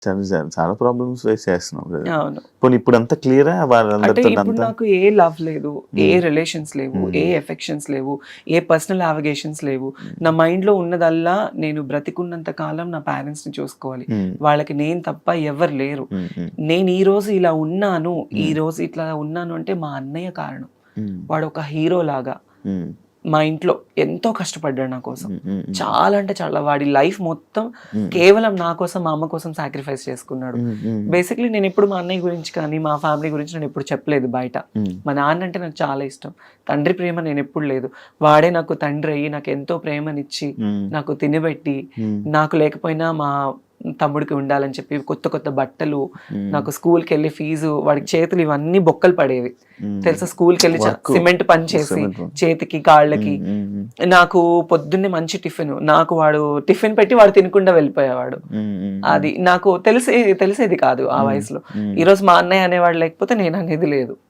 చాలా problems face చేస్తున్నాం కదా. అవును. పోనీ ఇప్పుడు అంతా క్లియరా అంటే వాళ్ళందరితో ఇప్పుడు అంతా? నాకు ఏ లవ్ లేదు, ఏ రిలేషన్స్ లేవు, ఏ ఎఫెక్షన్స్ లేవు, ఏ పర్సనల్ అవగేషన్స్ లేవు. నా మైండ్ లో ఉన్నదల్లా నేను బ్రతికున్నంత కాలం నా పేరెంట్స్ ని చూసుకోవాలి, వాళ్ళకి నేను తప్ప ఎవరు లేరు. నేను ఈ రోజు ఇలా ఉన్నాను, ఈ రోజు ఇట్లా ఉన్నాను అంటే మా అన్నయ్య కారణం. వాడు ఒక హీరో లాగా మా ఇంట్లో ఎంతో కష్టపడ్డాడు నా కోసం. చాలా అంటే చాలా, వాడి లైఫ్ మొత్తం కేవలం నా కోసం, మా అమ్మ కోసం సాక్రిఫైస్ చేసుకున్నాడు. బేసిక్లీ నేను ఎప్పుడు మా అన్నయ్య గురించి కానీ మా ఫ్యామిలీ గురించి నేను ఎప్పుడు చెప్పలేదు బయట. మా నాన్న అంటే నాకు చాలా ఇష్టం, తండ్రి ప్రేమ నేను ఎప్పుడు లేదు. వాడే నాకు తండ్రి అయ్యి నాకు ఎంతో ప్రేమనిచ్చి నాకు తినబెట్టి, నాకు లేకపోయినా మా తమ్ముడికి ఉండాలని చెప్పి కొత్త కొత్త బట్టలు, నాకు స్కూల్కి వెళ్ళి ఫీజు, వాడికి చేతులు ఇవన్నీ బొక్కలు పడేవి తెలుసా. స్కూల్కి వెళ్ళి సిమెంట్ పని చేసి చేతికి కాళ్ళకి, నాకు పొద్దున్నే మంచి టిఫిన్, నాకు వాడు టిఫిన్ పెట్టి వాడు తినకుండా వెళ్ళిపోయేవాడు. అది నాకు తెలిసేది కాదు ఆ వయసులో. ఈరోజు మా అన్నయ్య అనేవాడు లేకపోతే నేను అనేది లేదు.